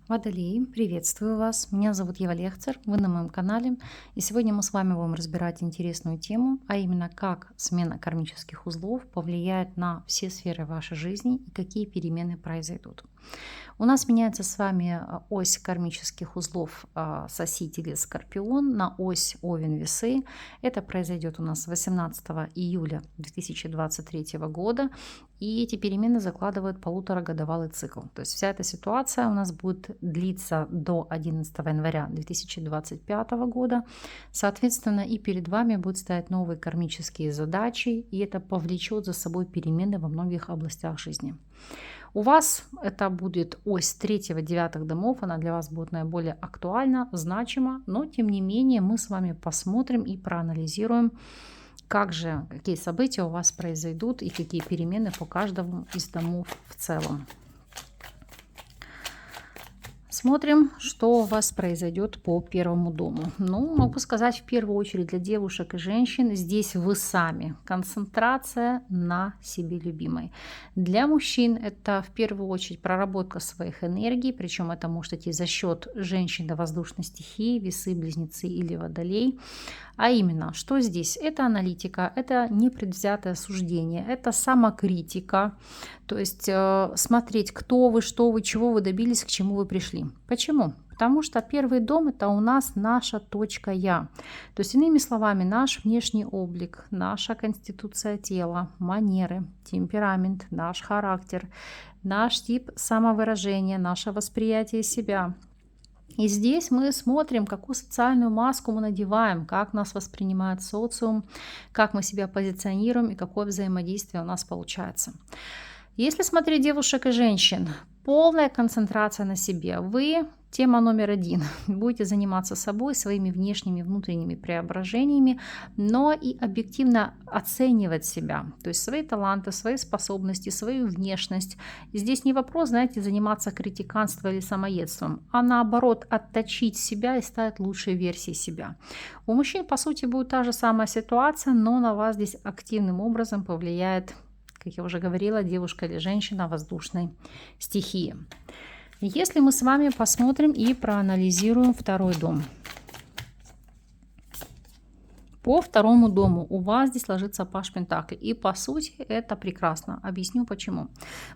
Водолеи, приветствую вас. Меня зовут Ева Лехцер, вы на моем канале. И сегодня мы с вами будем разбирать интересную тему, а именно как смена кармических узлов повлияет на все сферы вашей жизни и какие перемены произойдут. У нас меняется с вами ось кармических узлов с оси Телец-Скорпион на ось Овен-Весы. Это произойдет у нас 18 июля 2023 года. И эти перемены закладывают полуторагодовалый цикл. То есть вся эта ситуация у нас будет длиться до 11 января 2025 года. Соответственно, и перед вами будут стоять новые кармические задачи, и это повлечет за собой перемены во многих областях жизни. У вас это будет ось 3-9 домов, она для вас будет наиболее актуальна, значима, но тем не менее мы с вами посмотрим и проанализируем, какие события у вас произойдут и какие перемены по каждому из домов в целом. Смотрим, что у вас произойдет по первому дому. Ну, могу сказать, в первую очередь для девушек и женщин, здесь вы сами. Концентрация на себе любимой. Для мужчин это в первую очередь проработка своих энергий, причем это может идти за счет женщины воздушной стихии, весы, близнецы или водолей. А именно, что здесь? Это аналитика, это непредвзятое суждение, это самокритика. То есть смотреть, кто вы, что вы, чего вы добились, к чему вы пришли. Почему? Потому что первый дом это у нас наша точка Я. То есть, иными словами, наш внешний облик, наша конституция тела, манеры, темперамент, наш характер, наш тип самовыражения, наше восприятие себя. И здесь мы смотрим, какую социальную маску мы надеваем, как нас воспринимает социум, как мы себя позиционируем и какое взаимодействие у нас получается. Если смотреть девушек и женщин, полная концентрация на себе. Вы тема номер один. Будете заниматься собой, своими внешними, внутренними преображениями, но и объективно оценивать себя. То есть свои таланты, свои способности, свою внешность. И здесь не вопрос, знаете, заниматься критиканством или самоедством, а наоборот отточить себя и стать лучшей версией себя. У мужчин, по сути, будет та же самая ситуация, но на вас здесь активным образом повлияет, как я уже говорила, девушка или женщина воздушной стихии. Если мы с вами посмотрим и проанализируем второй дом. По второму дому у вас здесь ложится паж пентаклей. И по сути это прекрасно. Объясню почему.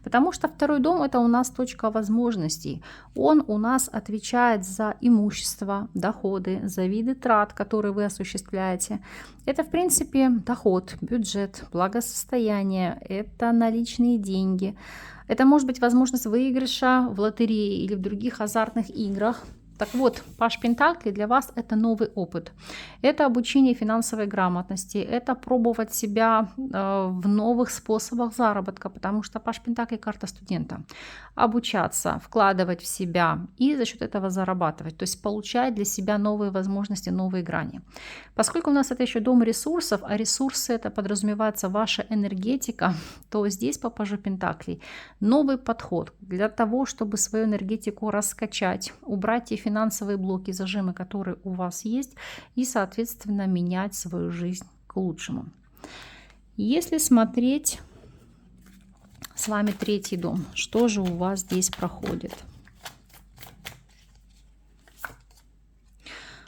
Потому что второй дом это у нас точка возможностей. Он у нас отвечает за имущество, доходы, за виды трат, которые вы осуществляете. Это в принципе доход, бюджет, благосостояние, это наличные деньги. Это может быть возможность выигрыша в лотерее или в других азартных играх. Так вот, паж пентаклей для вас это новый опыт. Это обучение финансовой грамотности, это пробовать себя в новых способах заработка, потому что паж пентаклей карта студента. Обучаться, вкладывать в себя и за счет этого зарабатывать, то есть получать для себя новые возможности, новые грани. Поскольку у нас это еще дом ресурсов, а ресурсы это подразумевается ваша энергетика, то здесь по пажу пентаклей новый подход для того, чтобы свою энергетику раскачать, убрать те финансовые блоки, зажимы, которые у вас есть, и, соответственно, менять свою жизнь к лучшему. Если смотреть с вами третий дом, что же у вас здесь проходит?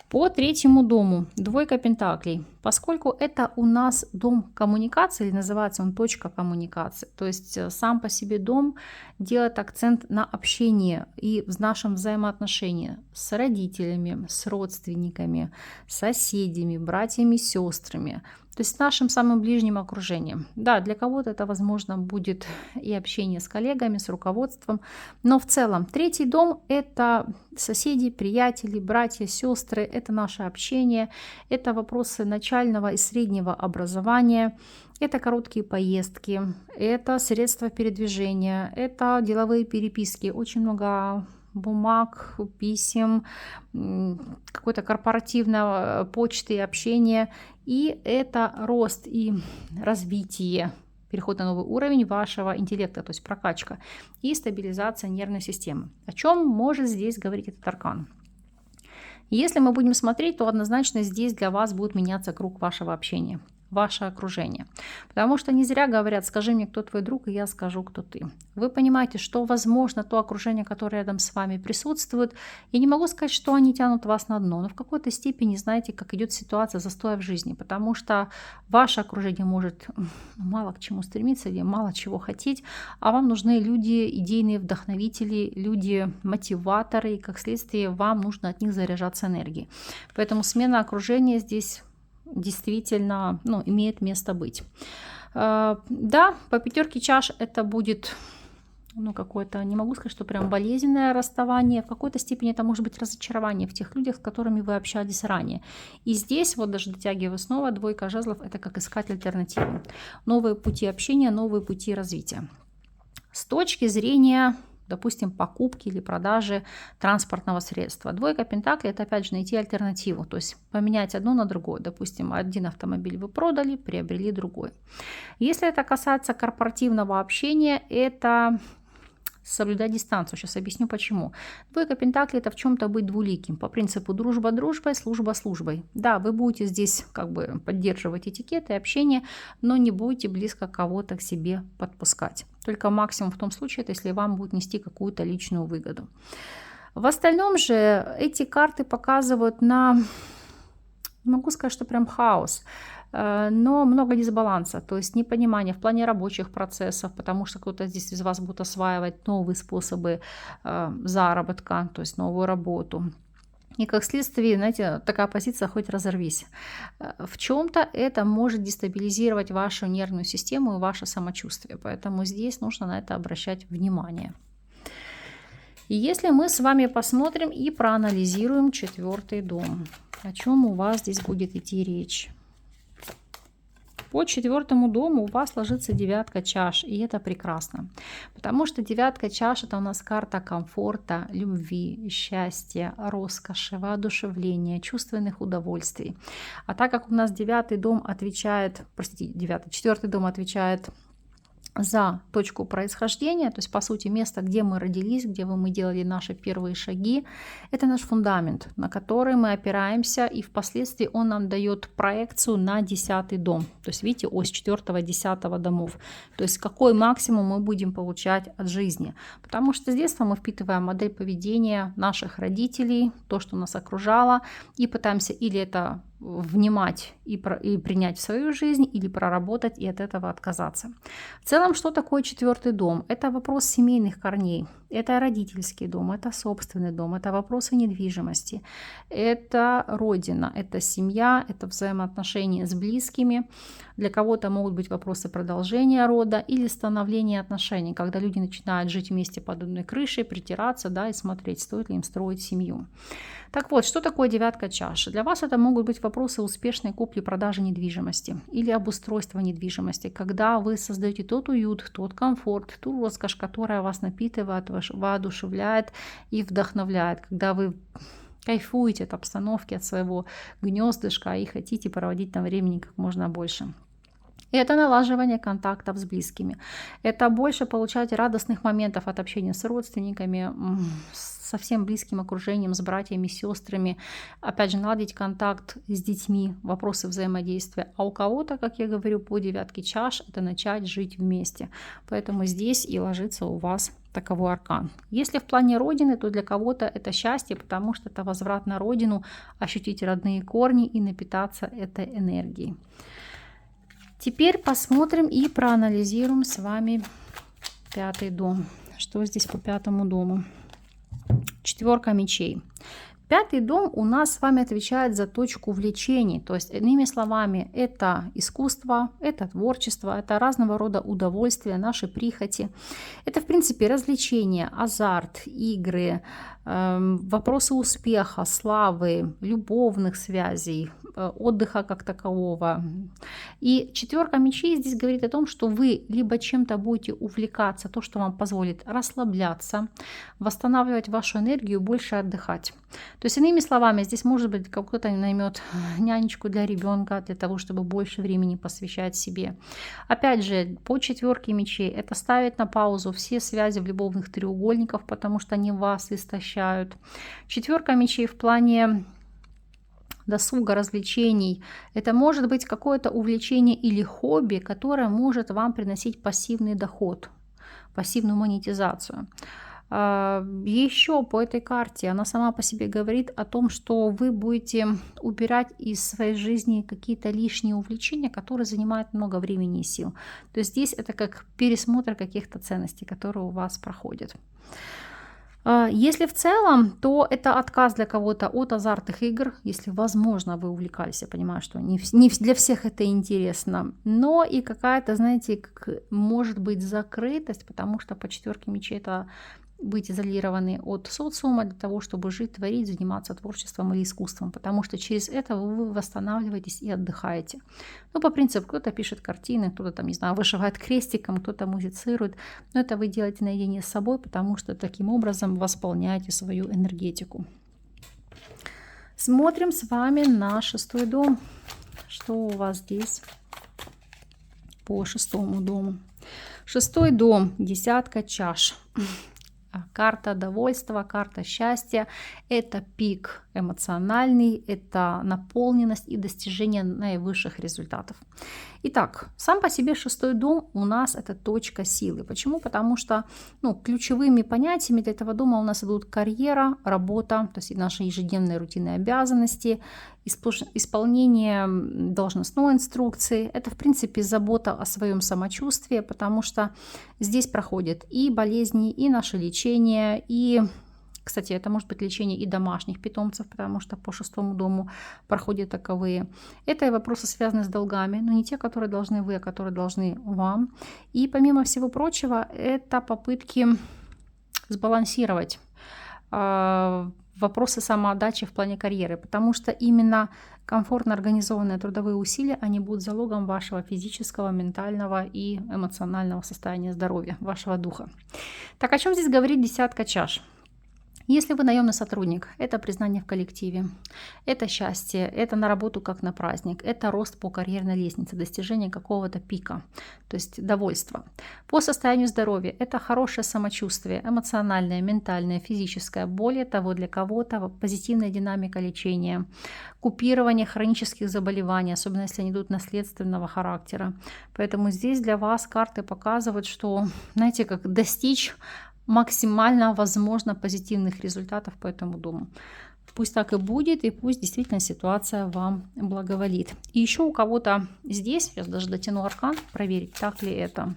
По третьему дому двойка пентаклей. Поскольку это у нас дом коммуникации, или называется он точка коммуникации, то есть сам по себе дом делает акцент на общение и в нашем взаимоотношении с родителями, с родственниками, соседями, братьями, сестрами, то есть с нашим самым ближним окружением. Да, для кого-то это, возможно, будет и общение с коллегами, с руководством, но в целом третий дом – это соседи, приятели, братья, сестры, это наше общение, это вопросы начального и среднего образования, это короткие поездки, это средства передвижения, это деловые переписки, очень много бумаг, писем, какой-то корпоративной почты и общения. И это рост и развитие, переход на новый уровень вашего интеллекта, то есть прокачка и стабилизация нервной системы. О чем может здесь говорить этот аркан? Если мы будем смотреть, то однозначно здесь для вас будет меняться круг вашего общения. ваше окружение. Потому что не зря говорят: скажи мне, кто твой друг, и я скажу, кто ты. Вы понимаете, что, возможно, то окружение, которое рядом с вами присутствует, я не могу сказать, что они тянут вас на дно, но в какой-то степени знаете, как идет ситуация застоя в жизни, потому что ваше окружение может мало к чему стремиться или мало чего хотеть, а вам нужны люди, идейные вдохновители, люди, мотиваторы, и как следствие вам нужно от них заряжаться энергией. Поэтому смена окружения здесь действительно, имеет место быть. Да, по 5 чаш это будет, какое-то, не могу сказать, что прям болезненное расставание. В какой-то степени это может быть разочарование в тех людях, с которыми вы общались ранее. И здесь, вот даже дотягивая снова, 2 жезлов — это как искать альтернативу. Новые пути общения, новые пути развития. С точки зрения, допустим, покупки или продажи транспортного средства. 2 пентаклей — это опять же найти альтернативу, то есть поменять одно на другое. Допустим, один автомобиль вы продали, приобрели другой. Если это касается корпоративного общения, это соблюдать дистанцию. Сейчас объясню почему. 2 пентаклей — это в чем-то быть двуликим. По принципу дружба дружбой, служба службой. Да, вы будете здесь как бы поддерживать этикет и общение, но не будете близко кого-то к себе подпускать. Только максимум в том случае, это если вам будет нести какую-то личную выгоду. В остальном же эти карты показывают не могу сказать, что прям хаос, но много дисбаланса, то есть непонимание в плане рабочих процессов, потому что кто-то здесь из вас будет осваивать новые способы заработка, то есть новую работу. И как следствие, знаете, такая позиция хоть разорвись. В чем-то это может дестабилизировать вашу нервную систему и ваше самочувствие, поэтому здесь нужно на это обращать внимание. И если мы с вами посмотрим и проанализируем 4-й дом, о чем у вас здесь будет идти речь? По 4-му дому у вас ложится 9 чаш, и это прекрасно. Потому что 9 чаш — это у нас карта комфорта, любви, счастья, роскоши, воодушевления, чувственных удовольствий. А так как у нас 9-й дом отвечает, 4-й дом отвечает за точку происхождения, то есть по сути место, где мы родились, где мы делали наши первые шаги, это наш фундамент, на который мы опираемся, и впоследствии он нам дает проекцию на 10-й дом. То есть видите, ось 4-10 домов. То есть какой максимум мы будем получать от жизни. Потому что с детства мы впитываем модель поведения наших родителей, то, что нас окружало, и пытаемся или это внимать и принять в свою жизнь, или проработать и от этого отказаться. В целом, что такое 4-й дом? Это вопрос семейных корней, это родительский дом, это собственный дом, это вопросы недвижимости, это родина, это семья, это взаимоотношения с близкими. Для кого-то могут быть вопросы продолжения рода или становления отношений, когда люди начинают жить вместе под одной крышей, притираться, да, и смотреть, стоит ли им строить семью. Так вот, что такое 9 чаши? Для вас это могут быть вопросы успешной купли-продажи недвижимости или обустройства недвижимости, когда вы создаете тот уют, тот комфорт, ту роскошь, которая вас напитывает, воодушевляет и вдохновляет, когда вы кайфуете от обстановки, от своего гнездышка и хотите проводить там времени как можно больше. Это налаживание контактов с близкими. Это больше получать радостных моментов от общения с родственниками, со всем близким окружением, с братьями, сестрами. Опять же, наладить контакт с детьми, вопросы взаимодействия. А у кого-то, как я говорю, по 9 чаш, это начать жить вместе. Поэтому здесь и ложится у вас таковой аркан. Если в плане родины, то для кого-то это счастье, потому что это возврат на родину, ощутить родные корни и напитаться этой энергией. Теперь посмотрим и проанализируем с вами 5-й дом. Что здесь по 5-му дому? 4 мечей. 5-й дом у нас с вами отвечает за точку влечений. То есть, иными словами, это искусство, это творчество, это разного рода удовольствия, наши прихоти. Это, в принципе, развлечения, азарт, игры, вопросы успеха, славы, любовных связей, отдыха как такового. И 4 мечей здесь говорит о том, что вы либо чем-то будете увлекаться, то, что вам позволит расслабляться, восстанавливать вашу энергию, больше отдыхать. То есть, иными словами, здесь может быть кто-то наймет нянечку для ребенка, для того, чтобы больше времени посвящать себе. Опять же, по 4 мечей это ставит на паузу все связи в любовных треугольниках, потому что они вас истощают. 4 мечей в плане досуга, развлечений. Это может быть какое-то увлечение или хобби, которое может вам приносить пассивный доход, пассивную монетизацию. Еще по этой карте она сама по себе говорит о том, что вы будете убирать из своей жизни какие-то лишние увлечения, которые занимают много времени и сил. То есть здесь это как пересмотр каких-то ценностей, которые у вас проходят. Если в целом, то это отказ для кого-то от азартных игр, если, возможно, вы увлекались. Я понимаю, что не для всех это интересно, но и какая-то, знаете, может быть закрытость, потому что по 4 мечей это быть изолированы от социума для того, чтобы жить, творить, заниматься творчеством или искусством, потому что через это вы восстанавливаетесь и отдыхаете. Ну, по принципу, кто-то пишет картины, кто-то там, не знаю, вышивает крестиком, кто-то музицирует, но это вы делаете наедине с собой, потому что таким образом восполняете свою энергетику. Смотрим с вами на 6-й дом. Что у вас здесь по 6-му дому? 6-й дом, 10 чаш. Карта довольства, карта счастья. Это пик эмоциональный, это наполненность и достижение наивысших результатов. Итак, сам по себе 6-й дом у нас это точка силы. Почему? Потому что ключевыми понятиями для этого дома у нас идут карьера, работа, то есть наши ежедневные рутинные обязанности, исполнение должностной инструкции. Это, в принципе, забота о своем самочувствии, потому что здесь проходят и болезни, и наше лечение, и... Кстати, это может быть лечение и домашних питомцев, потому что по 6-му дому проходят таковые. Это и вопросы, связанные с долгами, но не те, которые должны вы, а которые должны вам. И помимо всего прочего, это попытки сбалансировать вопросы самоотдачи в плане карьеры, потому что именно комфортно организованные трудовые усилия, они будут залогом вашего физического, ментального и эмоционального состояния здоровья, вашего духа. Так, о чем здесь говорит 10 чаш? Если вы наемный сотрудник, это признание в коллективе, это счастье, это на работу как на праздник, это рост по карьерной лестнице, достижение какого-то пика, то есть довольство. По состоянию здоровья это хорошее самочувствие, эмоциональное, ментальное, физическое. Более того, для кого-то позитивная динамика лечения, купирование хронических заболеваний, особенно если они идут наследственного характера. Поэтому здесь для вас карты показывают, что, знаете, как достичь максимально возможно позитивных результатов по этому дому. Пусть так и будет, и пусть действительно ситуация вам благоволит. И еще у кого-то здесь, сейчас даже дотяну аркан, проверить, так ли это,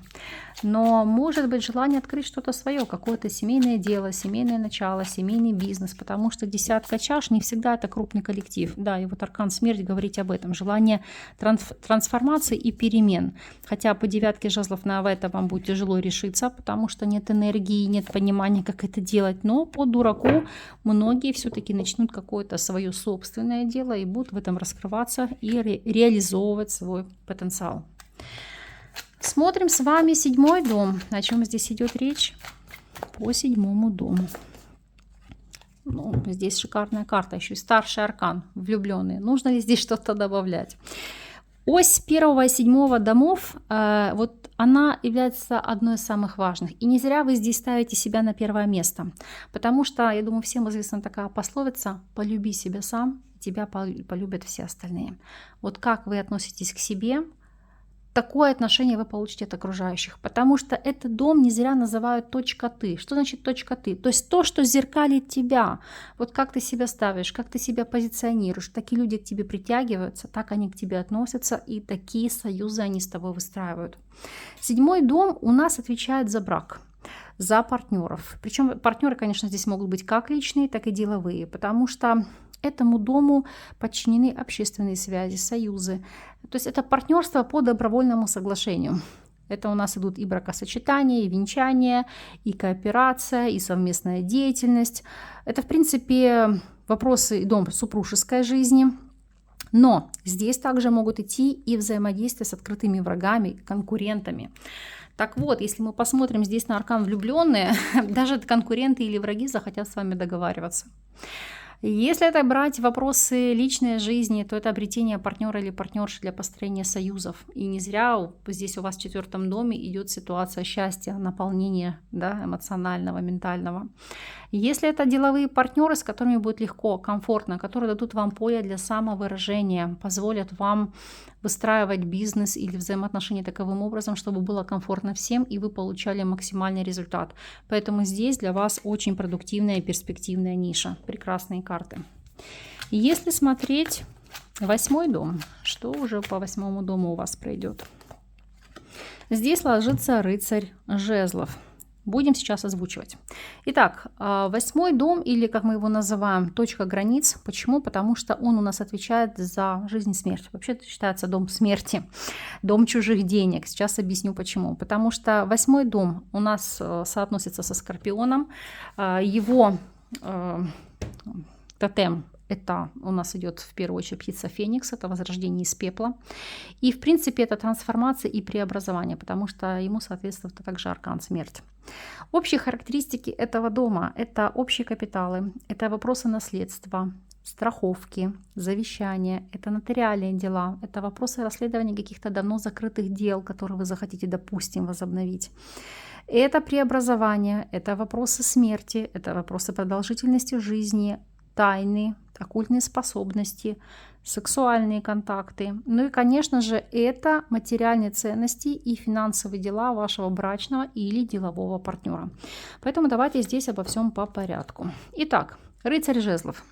но может быть желание открыть что-то свое, какое-то семейное дело, семейное начало, семейный бизнес, потому что 10 чаш не всегда это крупный коллектив. Да, и вот аркан смерть говорит об этом, желание трансформации и перемен. Хотя по 9 жезлов на это вам будет тяжело решиться, потому что нет энергии, нет понимания, как это делать, но по дураку многие все-таки начнут какое-то свое собственное дело и будут в этом раскрываться и реализовывать свой потенциал. Смотрим с вами 7-й дом. О чем здесь идет речь? По 7-му дому. Здесь шикарная карта, еще и старший аркан, влюбленные. Нужно ли здесь что-то добавлять? Ось 1 и 7 домов, вот она является одной из самых важных. И не зря вы здесь ставите себя на первое место. Потому что, я думаю, всем известна такая пословица «полюби себя сам, тебя полюбят все остальные». Вот как вы относитесь к себе, такое отношение вы получите от окружающих. Потому что этот дом не зря называют точка «ты». Что значит точка «ты»? То есть то, что зеркалит тебя. Вот как ты себя ставишь, как ты себя позиционируешь. Такие люди к тебе притягиваются, так они к тебе относятся, и такие союзы они с тобой выстраивают. 7-й дом у нас отвечает за брак, за партнеров. Причем партнеры, конечно, здесь могут быть как личные, так и деловые, потому что этому дому подчинены общественные связи, союзы. То есть это партнерство по добровольному соглашению. Это у нас идут и бракосочетания, и венчания, и кооперация, и совместная деятельность. Это, в принципе, вопросы дом супружеской жизни. Но здесь также могут идти и взаимодействия с открытыми врагами, конкурентами. Так вот, если мы посмотрим здесь на аркан влюбленные, даже конкуренты или враги захотят с вами договариваться. Если это брать вопросы личной жизни, то это обретение партнера или партнерши для построения союзов. И не зря здесь у вас в 4 доме идет ситуация счастья, наполнения, да, эмоционального, ментального. Если это деловые партнеры, с которыми будет легко, комфортно, которые дадут вам поле для самовыражения, позволят вам выстраивать бизнес или взаимоотношения таковым образом, чтобы было комфортно всем и вы получали максимальный результат. Поэтому здесь для вас очень продуктивная и перспективная ниша. Прекрасные карты. Если смотреть 8 дом, что уже по 8 дому у вас пройдет? Здесь ложится рыцарь жезлов. Будем сейчас озвучивать. Итак, 8 дом, или как мы его называем, точка границ. Почему? Потому что он у нас отвечает за жизнь и смерть. Вообще это считается дом смерти, дом чужих денег. Сейчас объясню почему. Потому что 8 дом у нас соотносится со Скорпионом. Его тотем — это у нас идет в первую очередь птица Феникс, это возрождение из пепла. И в принципе это трансформация и преобразование, потому что ему соответствует также аркан смерть. Общие характеристики этого дома — это общие капиталы, это вопросы наследства, страховки, завещания, это нотариальные дела, это вопросы расследования каких-то давно закрытых дел, которые вы захотите, допустим, возобновить. Это преобразование, это вопросы смерти, это вопросы продолжительности жизни, тайны, оккультные способности, сексуальные контакты. Ну и, конечно же, это материальные ценности и финансовые дела вашего брачного или делового партнера. Поэтому давайте здесь обо всем по порядку. Итак, рыцарь жезлов.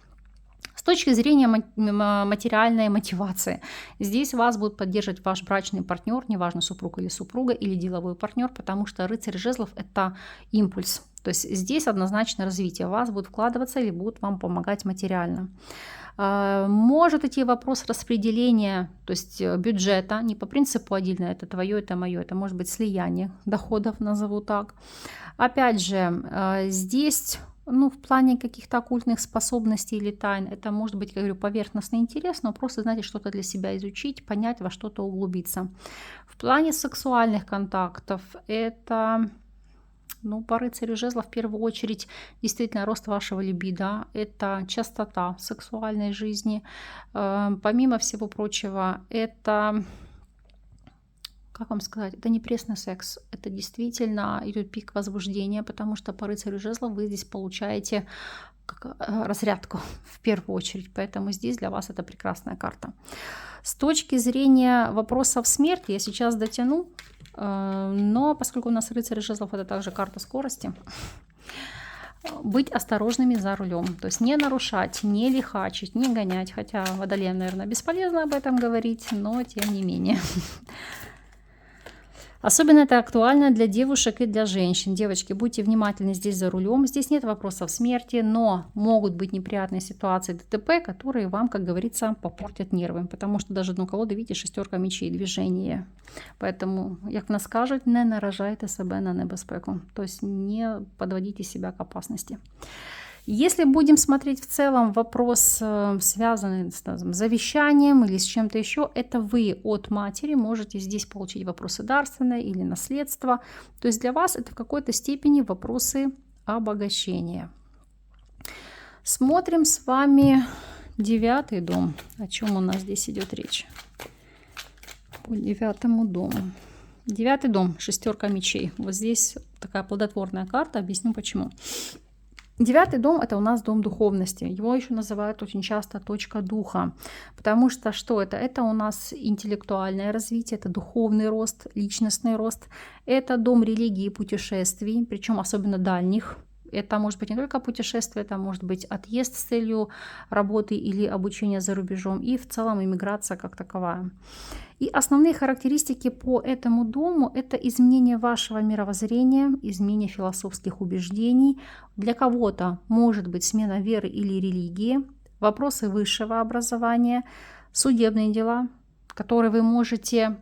С точки зрения материальной мотивации, здесь вас будет поддерживать ваш брачный партнер, неважно, супруг или супруга, или деловой партнер, потому что рыцарь жезлов — это импульс. То есть здесь однозначно развитие вас будет вкладываться или будут вам помогать материально. Может идти вопрос распределения, то есть бюджета, не по принципу отдельно, это твое, это мое, это может быть слияние доходов, назову так. Опять же, здесь, в плане каких-то оккультных способностей или тайн, это может быть, как говорю, поверхностный интерес, но просто, знаете, что-то для себя изучить, понять, во что-то углубиться. В плане сексуальных контактов это... по рыцарю жезлов в первую очередь действительно рост вашего либидо, это частота сексуальной жизни. Помимо всего прочего, это, как вам сказать, это не пресный секс, это действительно идет пик возбуждения, потому что по рыцарю жезлов вы здесь получаете разрядку в первую очередь, поэтому здесь для вас это прекрасная карта. С точки зрения вопросов смерти я сейчас дотяну, но поскольку у нас рыцарь жезлов — это также карта скорости, быть осторожными за рулем, то есть не нарушать, не лихачить, не гонять, хотя водолеям, наверное, бесполезно об этом говорить, но тем не менее. Особенно это актуально для девушек и для женщин. Девочки, будьте внимательны здесь за рулем. Здесь нет вопросов смерти, но могут быть неприятные ситуации ДТП, которые вам, как говорится, попортят нервы. Потому что даже дно колоды, видите, 6 мечей, движение. Поэтому, як в нас кажуть, не наражайте себе на небезпеку. То есть не подводите себя к опасности. Если будем смотреть в целом вопрос, связанный с завещанием или с чем-то еще, это вы от матери можете здесь получить вопросы дарственное или наследство. То есть для вас это в какой-то степени вопросы обогащения. Смотрим с вами 9 дом. О чем у нас здесь идет речь? По 9 дому. 9 дом, 6 мечей. Вот здесь такая плодотворная карта, объясню почему. 9 дом — это у нас дом духовности. Его еще называют очень часто точка духа. Потому что что это? Это у нас интеллектуальное развитие, это духовный рост, личностный рост. Это дом религии и путешествий, причем особенно дальних. Это может быть не только путешествие, это может быть отъезд с целью работы или обучения за рубежом, и в целом иммиграция как таковая. И основные характеристики по этому дому — это изменение вашего мировоззрения, изменение философских убеждений. Для кого-то может быть смена веры или религии, вопросы высшего образования, судебные дела, которые вы можете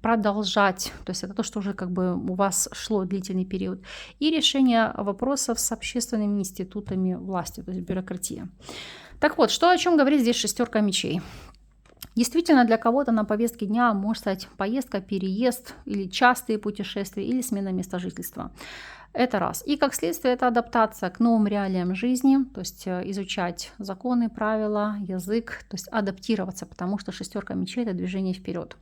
продолжать, то есть это то, что уже как бы у вас шло длительный период, и решение вопросов с общественными институтами власти, то есть бюрократия. Так вот, что о чем говорит здесь 6 мечей? Действительно, для кого-то на повестке дня может стать поездка, переезд или частые путешествия или смена места жительства. Это раз. И как следствие, это адаптация к новым реалиям жизни, то есть изучать законы, правила, язык, то есть адаптироваться, потому что шестерка мечей – это движение вперед.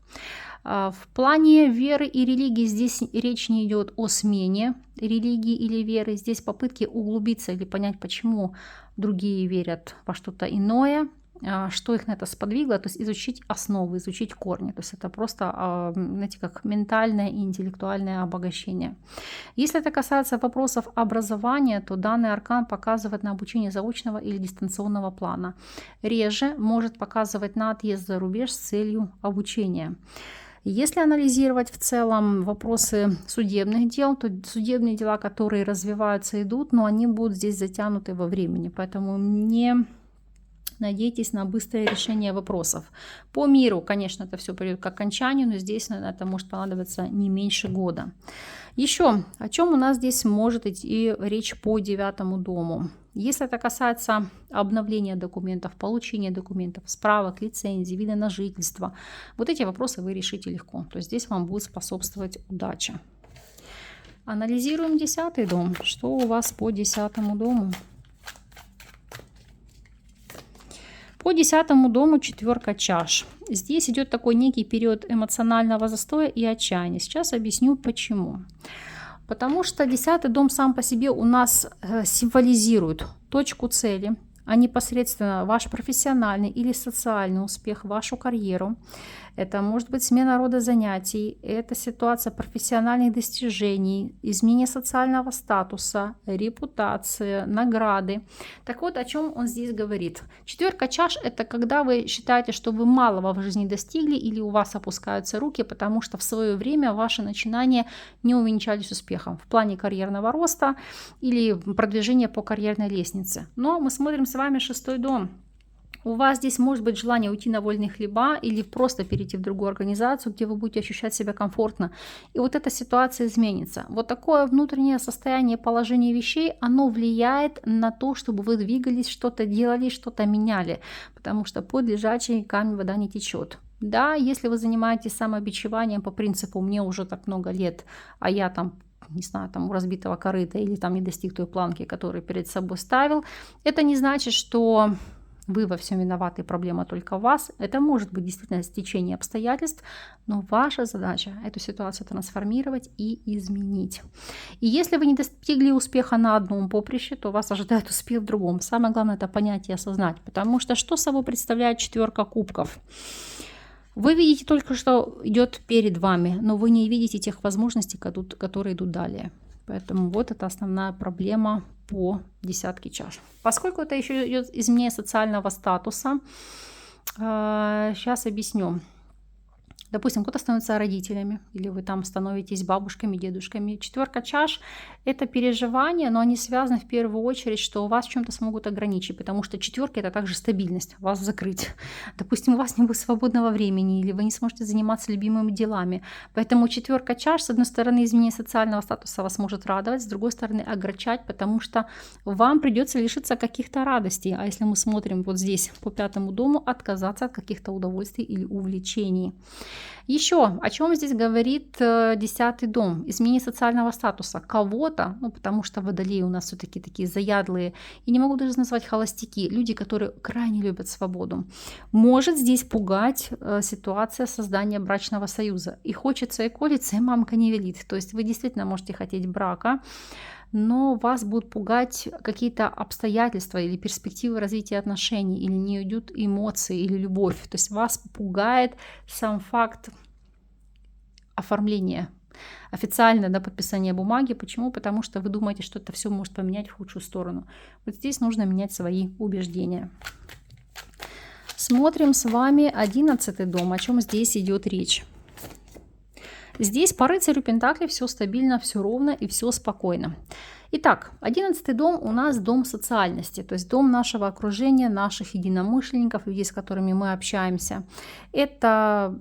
В плане веры и религии здесь речь не идет о смене религии или веры, здесь попытки углубиться или понять, почему другие верят во что-то иное, что их на это сподвигло, то есть изучить основы, изучить корни. То есть это просто, знаете, как ментальное и интеллектуальное обогащение. Если это касается вопросов образования, то данный аркан показывает на обучение заочного или дистанционного плана. Реже может показывать на отъезд за рубеж с целью обучения. Если анализировать в целом вопросы судебных дел, то судебные дела, которые развиваются, идут, но они будут здесь затянуты во времени. Поэтому не надейтесь на быстрое решение вопросов. По миру, конечно, это все придет к окончанию, но здесь это может понадобиться не меньше года. Еще, о чем у нас здесь может идти речь по 9 дому. Если это касается обновления документов, получения документов, справок, лицензий, вида на жительство, вот эти вопросы вы решите легко. То есть здесь вам будет способствовать удача. Анализируем 10 дом. Что у вас по 10 дому? По 10 дому 4 чаш. Здесь идет такой некий период эмоционального застоя и отчаяния. Сейчас объясню почему. Потому что 10 дом сам по себе у нас символизирует точку цели, а непосредственно ваш профессиональный или социальный успех, вашу карьеру. Это может быть смена рода занятий, это ситуация профессиональных достижений, изменение социального статуса, репутация, награды. Так вот, о чем он здесь говорит. 4 чаш – это когда вы считаете, что вы малого в жизни достигли или у вас опускаются руки, потому что в свое время ваши начинания не увенчались успехом в плане карьерного роста или продвижения по карьерной лестнице. Но мы смотрим с вами 6 дом. У вас здесь может быть желание уйти на вольные хлеба или просто перейти в другую организацию, где вы будете ощущать себя комфортно. И вот эта ситуация изменится. Вот такое внутреннее состояние, положение вещей, оно влияет на то, чтобы вы двигались, что-то делали, что-то меняли. Потому что под лежачий камень вода не течет. Да, если вы занимаетесь самобичеванием по принципу «мне уже так много лет, а я там не знаю, там у разбитого корыта или там не достиг той планки, которую перед собой ставил», это не значит, что вы во всем виноваты, проблема только в вас. Это может быть действительно стечение обстоятельств, но ваша задача эту ситуацию трансформировать и изменить. И если вы не достигли успеха на одном поприще, то вас ожидает успех в другом. Самое главное это понять и осознать, потому что что собой представляет 4 кубков? Вы видите только, что идет перед вами, но вы не видите тех возможностей, которые идут далее. Поэтому вот это основная проблема по 10 чаш. Поскольку это еще идет изменение социального статуса, сейчас объясню. Допустим, кто-то становится родителями, или вы там становитесь бабушками, дедушками. 4 чаш – это переживания, но они связаны в первую очередь, что вас в чем-то смогут ограничить, потому что 4 – это также стабильность, вас закрыть. Допустим, у вас не будет свободного времени, или вы не сможете заниматься любимыми делами. Поэтому 4 чаш, с одной стороны, изменение социального статуса вас может радовать, с другой стороны, огорчать, потому что вам придется лишиться каких-то радостей. А если мы смотрим вот здесь по 5 дому, отказаться от каких-то удовольствий или увлечений. Еще, о чем здесь говорит 10 дом? Изменение социального статуса кого-то, потому что водолеи у нас все-таки такие заядлые, и не могу даже назвать холостяки, люди, которые крайне любят свободу. Может здесь пугать ситуация создания брачного союза. И хочется, и колется, и мамка не велит. То есть вы действительно можете хотеть брака, но вас будут пугать какие-то обстоятельства или перспективы развития отношений, или не идут эмоции, или любовь. То есть вас пугает сам факт оформления, официально подписания бумаги. Почему? Потому что вы думаете, что это все может поменять в худшую сторону. Вот здесь нужно менять свои убеждения. Смотрим с вами 11 дом, о чем здесь идет речь. Здесь по рыцарю Пентаклей все стабильно, все ровно и все спокойно. Итак, 11 дом у нас дом социальности, то есть дом нашего окружения, наших единомышленников, людей, с которыми мы общаемся. Это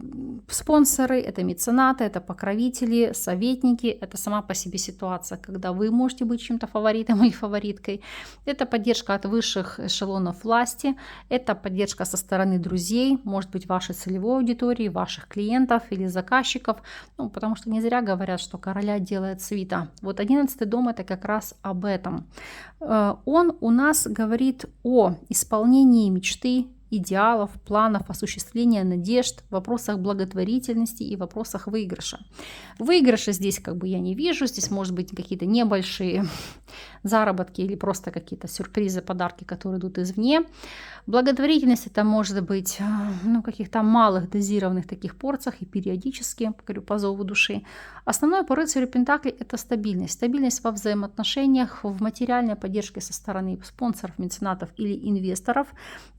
спонсоры, это меценаты, это покровители, советники, это сама по себе ситуация, когда вы можете быть чем-то фаворитом или фавориткой. Это поддержка от высших эшелонов власти, это поддержка со стороны друзей, может быть, вашей целевой аудитории, ваших клиентов или заказчиков, потому что не зря говорят, что короля делает свита. Вот 11 дом это как раз об этом. Он у нас говорит о исполнении мечты, идеалов, планов, осуществления надежд, вопросах благотворительности и вопросах выигрыша. Выигрыша здесь я не вижу, здесь может быть какие-то небольшие заработки или просто какие-то сюрпризы, подарки, которые идут извне. Благотворительность это может быть в каких-то малых дозированных таких порциях и периодически, говорю, по зову души. Основное по рыцарю Пентаклей это стабильность. Стабильность во взаимоотношениях, в материальной поддержке со стороны спонсоров, меценатов или инвесторов.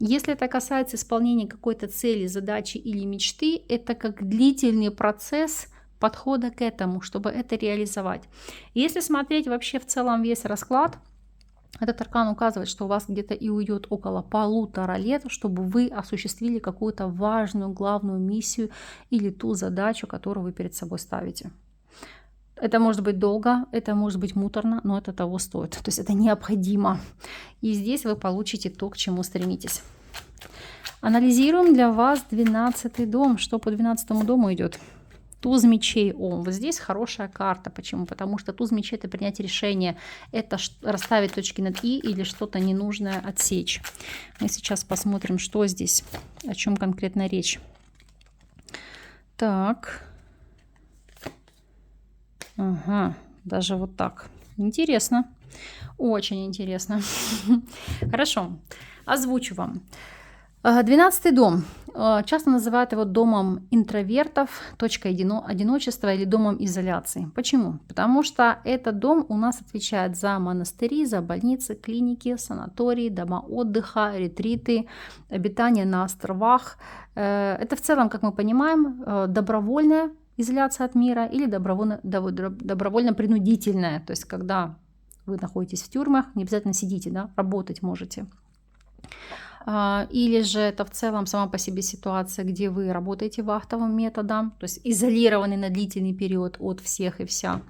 Если это касается исполнения какой-то цели, задачи или мечты, это как длительный процесс подхода к этому, чтобы это реализовать. Если смотреть вообще в целом весь расклад, этот аркан указывает, что у вас где-то и уйдет около 1,5 лет, чтобы вы осуществили какую-то важную, главную миссию или ту задачу, которую вы перед собой ставите. Это может быть долго, это может быть муторно, но это того стоит. То есть это необходимо. И здесь вы получите то, к чему стремитесь. Анализируем для вас 12 дом. Что по 12 дому идет? Туз мечей. Вот здесь хорошая карта. Почему? Потому что туз мечей это принять решение, это расставить точки над «и» или что-то ненужное отсечь. Мы сейчас посмотрим, что здесь, о чем конкретно речь. Так. Ага, даже вот так. Интересно. Очень интересно. Хорошо. Озвучу вам. 12 дом. Часто называют его домом интровертов, точкой одиночества или домом изоляции. Почему? Потому что этот дом у нас отвечает за монастыри, за больницы, клиники, санатории, дома отдыха, ретриты, обитание на островах. Это в целом, как мы понимаем, добровольная изоляция от мира или добровольно-принудительная. То есть когда вы находитесь в тюрьмах, не обязательно сидите, да, работать можете. Или же это в целом сама по себе ситуация, где вы работаете вахтовым методом, то есть изолированы на длительный период от всех и вся.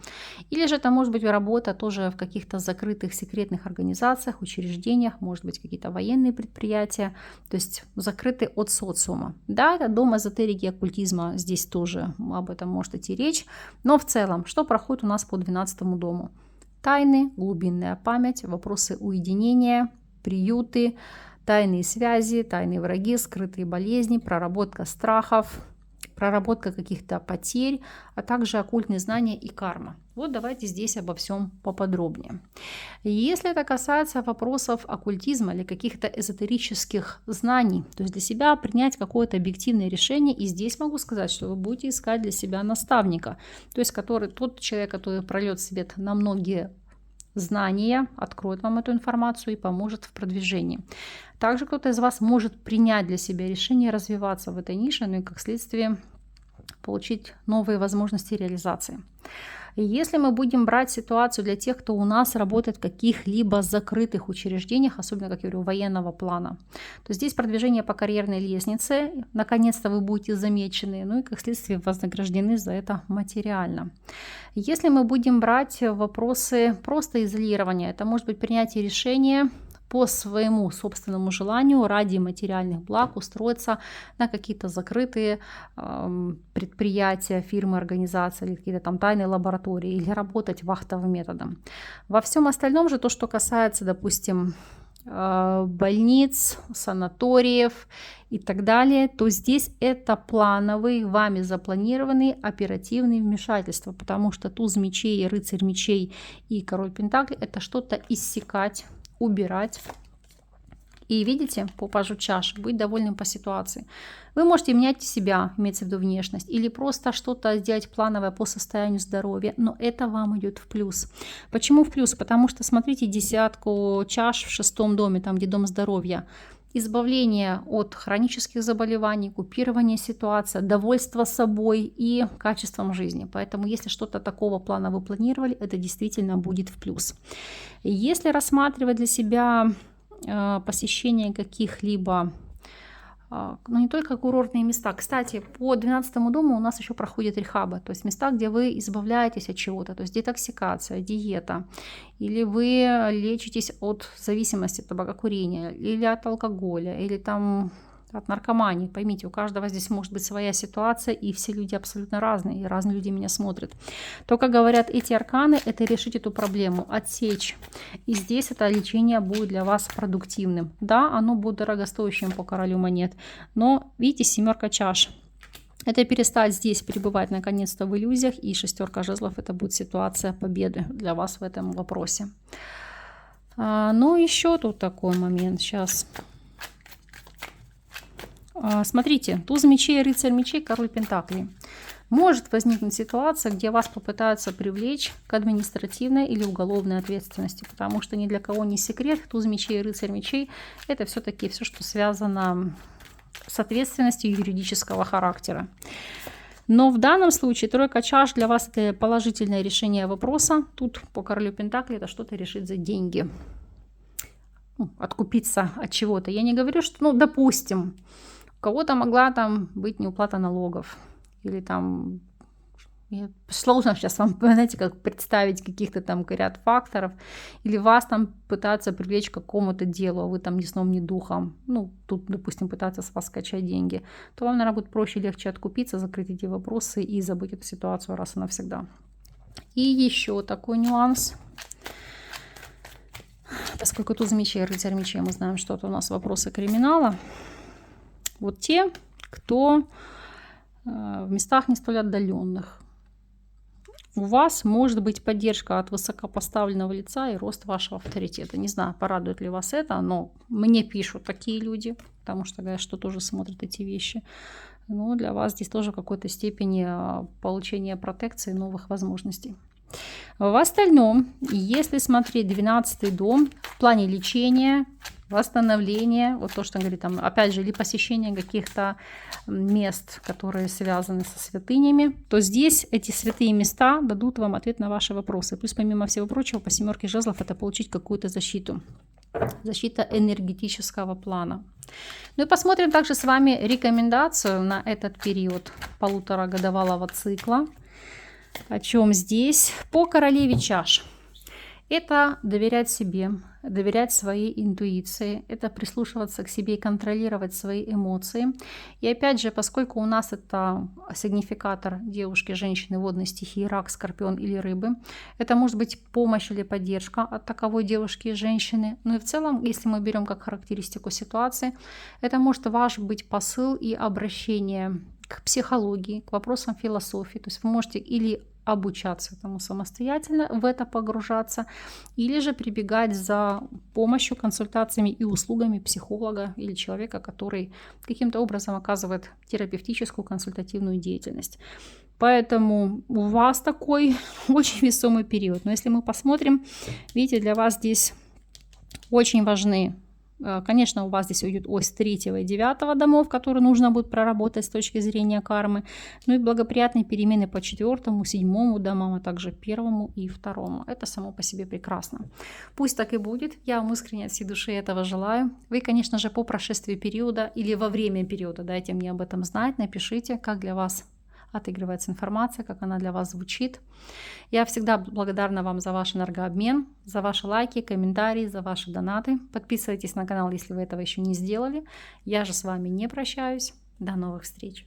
Или же это может быть работа тоже в каких-то закрытых секретных организациях, учреждениях, может быть какие-то военные предприятия, то есть закрыты от социума. Да, это дом эзотерики и оккультизма, здесь тоже об этом может идти речь, но в целом, что проходит у нас по 12 дому? Тайны, глубинная память, вопросы уединения, приюты, тайные связи, тайные враги, скрытые болезни, проработка страхов, проработка каких-то потерь, а также оккультные знания и карма. Вот давайте здесь обо всем поподробнее. Если это касается вопросов оккультизма или каких-то эзотерических знаний, то есть для себя принять какое-то объективное решение, и здесь могу сказать, что вы будете искать для себя наставника, то есть тот человек, который прольет свет на многие знания, откроет вам эту информацию и поможет в продвижении. Также кто-то из вас может принять для себя решение развиваться в этой нише, ну и как следствие получить новые возможности реализации. И если мы будем брать ситуацию для тех, кто у нас работает в каких-либо закрытых учреждениях, особенно, как я говорю, военного плана, то здесь продвижение по карьерной лестнице, наконец-то вы будете замечены, ну и как следствие вознаграждены за это материально. Если мы будем брать вопросы просто изолирования, это может быть принятие решения по своему собственному желанию ради материальных благ устроиться на какие-то закрытые предприятия, фирмы, организации или какие-то там тайные лаборатории или работать вахтовым методом. Во всем остальном же то, что касается, допустим, больниц, санаториев и так далее, то здесь это плановые, вами запланированные оперативные вмешательства, потому что туз мечей, рыцарь мечей и король пентаклей это что-то иссякать, убирать. И видите, по пажу чаш, быть довольным по ситуации. Вы можете менять себя, имеется в виду внешность, или просто что-то сделать плановое по состоянию здоровья, но это вам идет в плюс. Почему в плюс? Потому что смотрите десятку чаш в 6 доме, там где дом здоровья. избавление от хронических заболеваний, купирование ситуации, довольство собой и качеством жизни. Поэтому если что-то такого плана вы планировали, это действительно будет в плюс. Если рассматривать для себя посещение каких-либо, ну не только курортные места. Кстати, по 12 дому у нас еще проходят рехабы, то есть места, где вы избавляетесь от чего-то, то есть детоксикация, диета, или вы лечитесь от зависимости от табакокурения, или от алкоголя, или там от наркомании. Поймите, у каждого здесь может быть своя ситуация, и все люди абсолютно разные, и разные люди меня смотрят. То, как говорят эти арканы, это решить эту проблему, отсечь. И здесь это лечение будет для вас продуктивным. Да, оно будет дорогостоящим по королю монет, но видите, 7 чаш. Это перестать здесь пребывать наконец-то в иллюзиях, и 6 жезлов это будет ситуация победы для вас в этом вопросе. Ну, еще тут такой момент сейчас. Смотрите, туз мечей, рыцарь мечей, король пентаклей. Может возникнуть ситуация, где вас попытаются привлечь к административной или уголовной ответственности, потому что ни для кого не секрет, туз мечей и рыцарь мечей – это все-таки все, что связано с ответственностью юридического характера. Но в данном случае 3 чаш для вас – это положительное решение вопроса. Тут по королю пентаклей это что-то решить за деньги. Откупиться от чего-то. Я не говорю, что, допустим, у кого-то могла там быть неуплата налогов. Или там, сложно сейчас вам, знаете, как представить каких-то там ряд факторов. Или вас там пытаются привлечь к какому-то делу, а вы там ни сном, ни духом. Тут, допустим, пытаться с вас скачать деньги. То вам, наверное, будет проще, легче откупиться, закрыть эти вопросы и забыть эту ситуацию раз и навсегда. И еще такой нюанс. Поскольку туз мечей, рыцарь мечей, мы знаем, что это у нас вопросы криминала. Вот те, кто в местах не столь отдаленных. У вас может быть поддержка от высокопоставленного лица и рост вашего авторитета. Не знаю, порадует ли вас это, но мне пишут такие люди, потому что говорят, что тоже смотрят эти вещи. Но для вас здесь тоже в какой-то степени получение протекции, новых возможностей. В остальном, если смотреть 12-й дом в плане лечения, восстановления, вот то, что он говорит, там, опять же, или посещение каких-то мест, которые связаны со святынями, то здесь эти святые места дадут вам ответ на ваши вопросы. Плюс, помимо всего прочего, по 7 жезлов это получить какую-то защиту. Защита энергетического плана. Ну и посмотрим также с вами рекомендацию на этот период полуторагодовалого цикла. О чем здесь? По королеве чаш. Это доверять себе, доверять своей интуиции, это прислушиваться к себе и контролировать свои эмоции. И опять же, поскольку у нас это сигнификатор девушки, женщины водной стихии, рак, скорпион или рыбы, это может быть помощь или поддержка от таковой девушки и женщины. Ну и в целом, если мы берем как характеристику ситуации, это может ваш быть посыл и обращение к психологии, к вопросам философии. То есть вы можете или обучаться этому самостоятельно, в это погружаться, или же прибегать за помощью, консультациями и услугами психолога или человека, который каким-то образом оказывает терапевтическую консультативную деятельность. Поэтому у вас такой очень весомый период. Но если мы посмотрим, видите, для вас здесь очень важны. Конечно, у вас здесь уйдет ось 3 и 9 домов, которые нужно будет проработать с точки зрения кармы. Ну и благоприятные перемены по 4, 7 домам, а также 1 и 2. Это само по себе прекрасно. Пусть так и будет. Я вам искренне от всей души этого желаю. Вы, конечно же, по прошествии периода или во время периода дайте мне об этом знать. Напишите, как для вас отыгрывается информация, как она для вас звучит. Я всегда благодарна вам за ваш энергообмен, за ваши лайки, комментарии, за ваши донаты. Подписывайтесь на канал, если вы этого еще не сделали. Я же с вами не прощаюсь. До новых встреч!